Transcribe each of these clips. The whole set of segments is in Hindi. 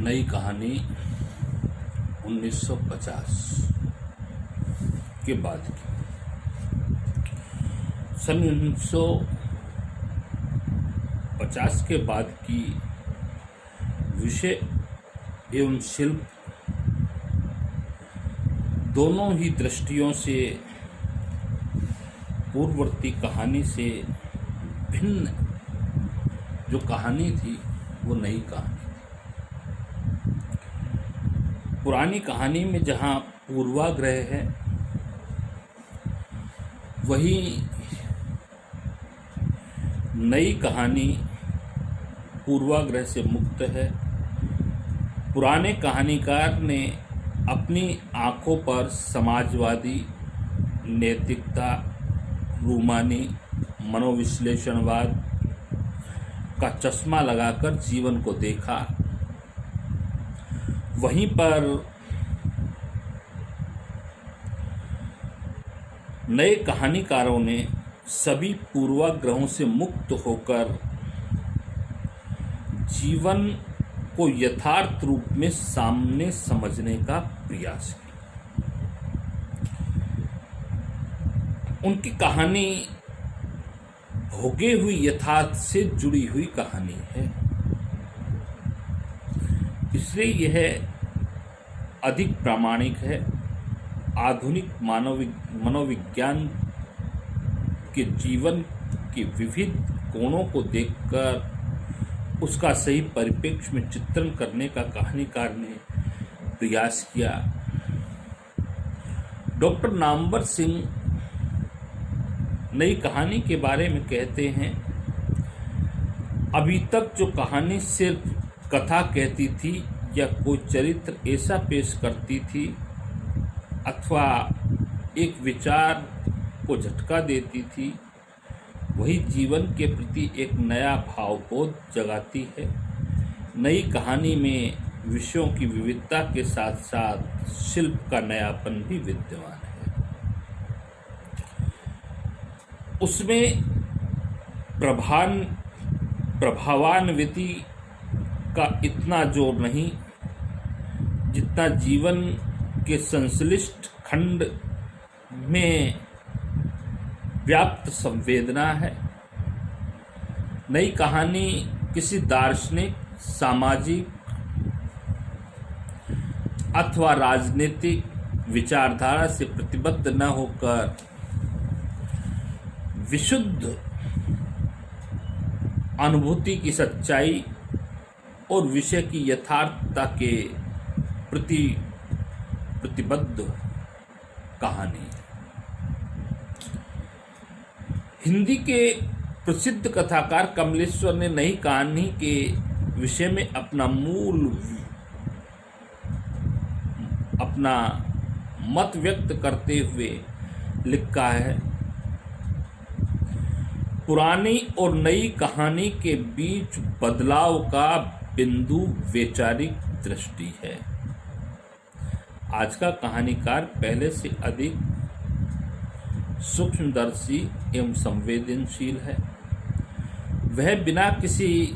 नई कहानी 1950 के बाद की। सन 1950 के बाद की विषय एवं शिल्प दोनों ही दृष्टियों से पूर्ववर्ती कहानी से भिन्न जो कहानी थी वो नई कहानी। पुरानी कहानी में जहाँ पूर्वाग्रह है, वही नई कहानी पूर्वाग्रह से मुक्त है। पुराने कहानीकार ने अपनी आंखों पर समाजवादी, नैतिकता, रूमानी, मनोविश्लेषणवाद का चश्मा लगाकर जीवन को देखा। वहीं पर नए कहानीकारों ने सभी पूर्वाग्रहों से मुक्त होकर जीवन को यथार्थ रूप में सामने समझने का प्रयास किया। उनकी कहानी भोगे हुई यथार्थ से जुड़ी हुई कहानी है, इसलिए यह अधिक प्रामाणिक है। आधुनिक मनोविज्ञान के जीवन के विविध कोणों को देखकर उसका सही परिप्रेक्ष्य में चित्रण करने का कहानीकार ने प्रयास किया। डॉक्टर नामवर सिंह नई कहानी के बारे में कहते हैं, अभी तक जो कहानी सिर्फ कथा कहती थी या कोई चरित्र ऐसा पेश करती थी अथवा एक विचार को झटका देती थी, वही जीवन के प्रति एक नया भावबोध जगाती है। नई कहानी में विषयों की विविधता के साथ साथ शिल्प का नयापन भी विद्यमान है। उसमें प्रभावान्विति का इतना जोर नहीं जितना जीवन के संश्लिष्ट खंड में व्याप्त संवेदना है। नई कहानी किसी दार्शनिक, सामाजिक अथवा राजनीतिक विचारधारा से प्रतिबद्ध न होकर विशुद्ध अनुभूति की सच्चाई और विषय की यथार्थता के प्रति प्रतिबद्ध कहानी है। हिंदी के प्रसिद्ध कथाकार कमलेश्वर ने नई कहानी के विषय में अपना मत व्यक्त करते हुए लिखा है, पुरानी और नई कहानी के बीच बदलाव का बिंदु वैचारिक दृष्टि है। आज का कहानीकार पहले से अधिक सूक्ष्मदर्शी एवं संवेदनशील है। वह बिना किसी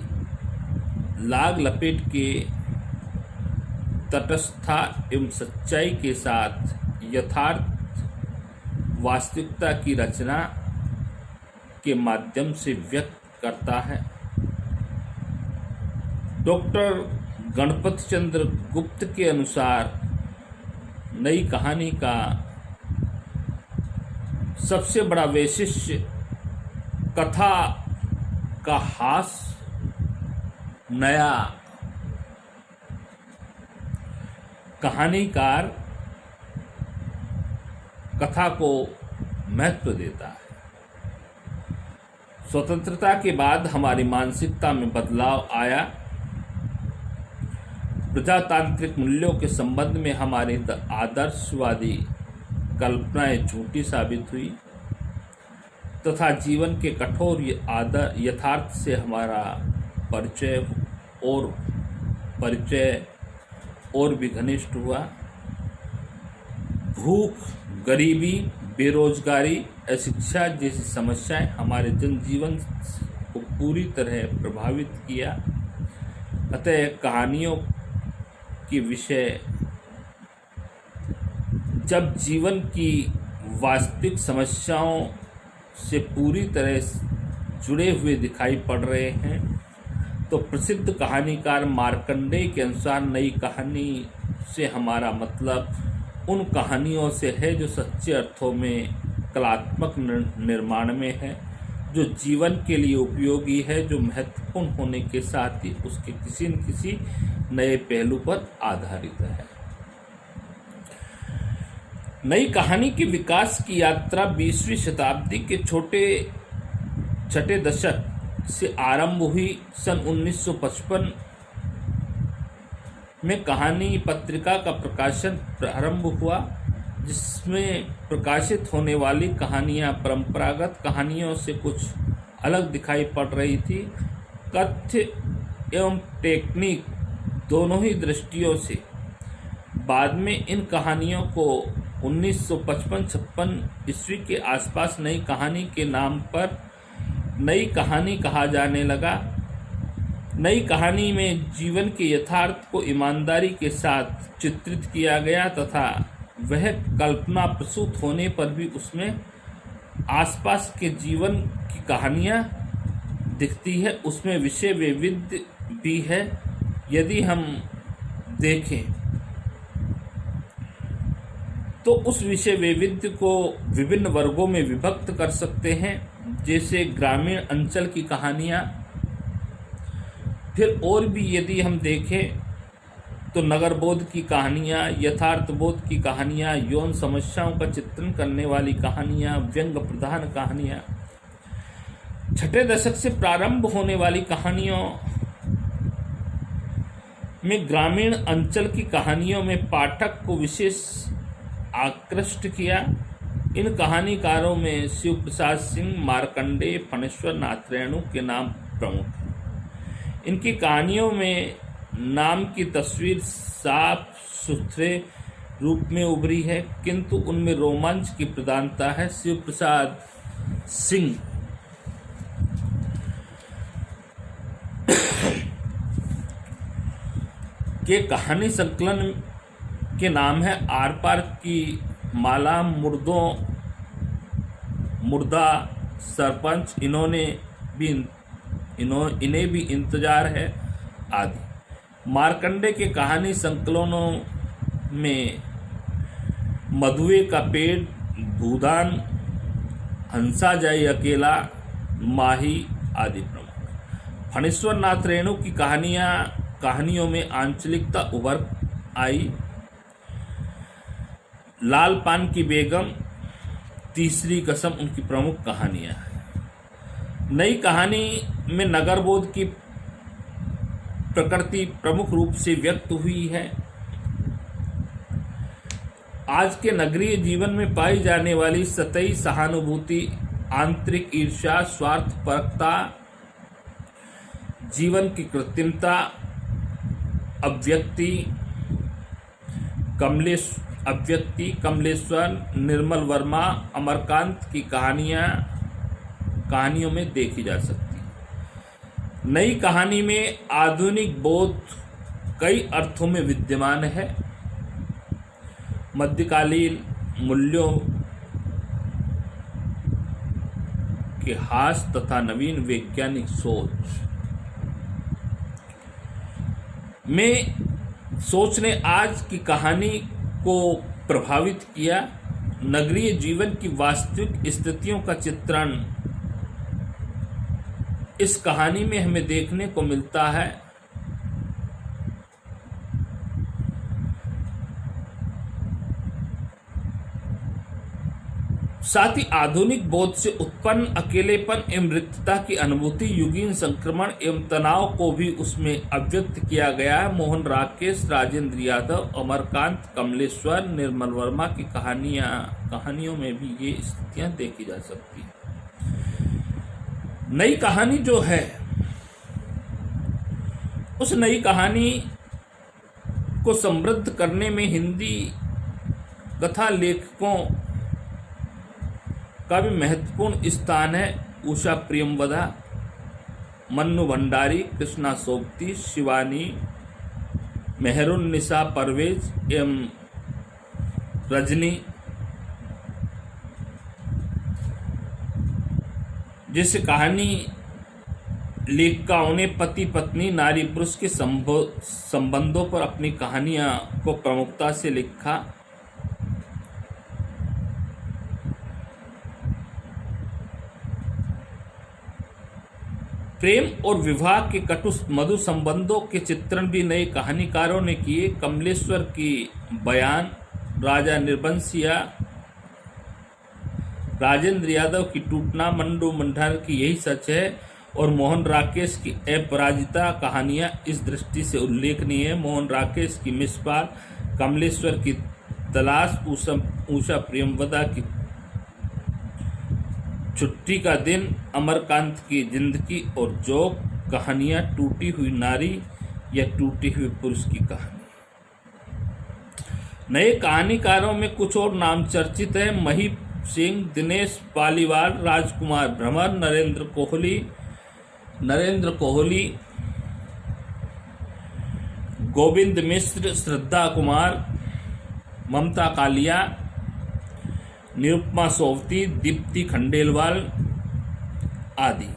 लाग लपेट के तटस्थता एवं सच्चाई के साथ यथार्थ वास्तविकता की रचना के माध्यम से व्यक्त करता है। डॉक्टर गणपत चंद्र गुप्त के अनुसार नई कहानी का सबसे बड़ा वैशिष्ट्य कथा का हास, नया कहानीकार कथा को महत्व देता है। स्वतंत्रता के बाद हमारी मानसिकता में बदलाव आया। प्रजातांत्रिक मूल्यों के संबंध में हमारी आदर्शवादी कल्पनाएं झूठी साबित हुई तथा जीवन के कठोर यथार्थ से हमारा परिचय और भी घनिष्ठ हुआ। भूख, गरीबी, बेरोजगारी, अशिक्षा जैसी समस्याएं हमारे जनजीवन को पूरी तरह प्रभावित किया। अतः कहानियों के विषय जब जीवन की वास्तविक समस्याओं से पूरी तरह जुड़े हुए दिखाई पड़ रहे हैं, तो प्रसिद्ध कहानीकार मार्कंडेय के अनुसार नई कहानी से हमारा मतलब उन कहानियों से है जो सच्चे अर्थों में कलात्मक निर्माण में है, जो जीवन के लिए उपयोगी है, जो महत्वपूर्ण होने के साथ ही उसके किसी न किसी नए पहलू पर आधारित है। नई कहानी के विकास की यात्रा 20वीं शताब्दी के छठे दशक से आरंभ हुई। सन 1955 में कहानी पत्रिका का प्रकाशन प्रारंभ हुआ, जिसमें प्रकाशित होने वाली कहानियां परंपरागत कहानियों से कुछ अलग दिखाई पड़ रही थी। कथ्य एवं टेक्निक दोनों ही दृष्टियों से। बाद में इन कहानियों को 1955-56 ईस्वी के आसपास नई कहानी के नाम पर नई कहानी कहा जाने लगा। नई कहानी में जीवन के यथार्थ को ईमानदारी के साथ चित्रित किया गया तथा वह कल्पना प्रसूत होने पर भी उसमें आसपास के जीवन की कहानियां दिखती है, उसमें विषय वैविध्य भी है। यदि हम देखें तो उस विषय वैविध्य को विभिन्न वर्गों में विभक्त कर सकते हैं, जैसे ग्रामीण अंचल की कहानियां। फिर और भी यदि हम देखें तो नगरबोध की कहानियां, यथार्थबोध की कहानियां, यौन समस्याओं का चित्रण करने वाली कहानियां, व्यंग प्रधान कहानियां। छठे दशक से प्रारंभ होने वाली कहानियों में ग्रामीण अंचल की कहानियों में पाठक को विशेष आकृष्ट किया। इन कहानीकारों में शिव प्रसाद सिंह, मार्कंडेय, फणेश्वर नाथ रेणु के नाम प्रमुख हैं। इनकी कहानियों में नाम की तस्वीर साफ सुथरे रूप में उभरी है, किंतु उनमें रोमांच की प्रधानता है। शिव प्रसाद सिंह के कहानी संकलन के नाम है आर पार की माला, मुर्दा, सरपंच, इन्हें भी इंतजार है आदि। मार्कंडेय के कहानी संकलनों में मधुए का पेड़, भूदान, हंसा जाए अकेला, माही आदि प्रमुख। फणेश्वर नाथ रेणु की कहानियों में आंचलिकता उभर आई। लाल पान की बेगम, तीसरी कसम उनकी प्रमुख कहानियां हैं। नई कहानी में नगरबोध की प्रकृति प्रमुख रूप से व्यक्त हुई है। आज के नगरीय जीवन में पाई जाने वाली सतही सहानुभूति, आंतरिक ईर्ष्या, स्वार्थपरता, जीवन की कृत्रिमता, अव्यक्ति, कमलेश्वर, निर्मल वर्मा, अमरकांत की कहानियों में देखी जा सकती है। नई कहानी में आधुनिक बोध कई अर्थों में विद्यमान है। मध्यकालीन मूल्यों के हास तथा नवीन वैज्ञानिक सोच ने आज की कहानी को प्रभावित किया। नगरीय जीवन की वास्तविक स्थितियों का चित्रण इस कहानी में हमें देखने को मिलता है। साथ ही आधुनिक बोध से उत्पन्न अकेलेपन एवं रिक्तता की अनुभूति, युगीन संक्रमण एवं तनाव को भी उसमें अभिव्यक्त किया गया है। मोहन राकेश, राजेंद्र यादव, अमरकांत, कमलेश्वर, निर्मल वर्मा की कहानियों में भी ये स्थितियां देखी जा सकती हैं। नई कहानी जो है, उस नई कहानी को समृद्ध करने में हिंदी कथा लेखकों का भी महत्वपूर्ण स्थान है। उषा प्रियमवदा, मन्नू भंडारी, कृष्णा सोबती, शिवानी मेहरुन्निसा परवेज एवं रजनी, जिस कहानी लेखिकाओं ने पति पत्नी नारी पुरुष के संबंधों पर अपनी कहानियां को प्रमुखता से लिखा। प्रेम और विवाह के कटु मधु संबंधों के चित्रण भी नए कहानीकारों ने किए। कमलेश्वर की बयान, राजा निर्बंसिया, राजेंद्र यादव की टूटना, मंडू मंडार की यही सच है और मोहन राकेश की अपराजिता कहानियां इस दृष्टि से उल्लेखनीय है। मोहन राकेश की मिसबार, कमलेश्वर की तलाश, उषा प्रेमवदा की छुट्टी का दिन, अमरकांत की जिंदगी और जोक कहानियां टूटी हुई नारी या टूटे हुए पुरुष की कहानी। नए कहानीकारों में कुछ और नाम चर्चित है। महीप सिंह, दिनेश पालीवाल, राजकुमार भ्रमर, नरेंद्र कोहली, गोविंद मिश्र, श्रद्धा कुमार, ममता कालिया, निरुपमा सोवती, दीप्ति खंडेलवाल आदि।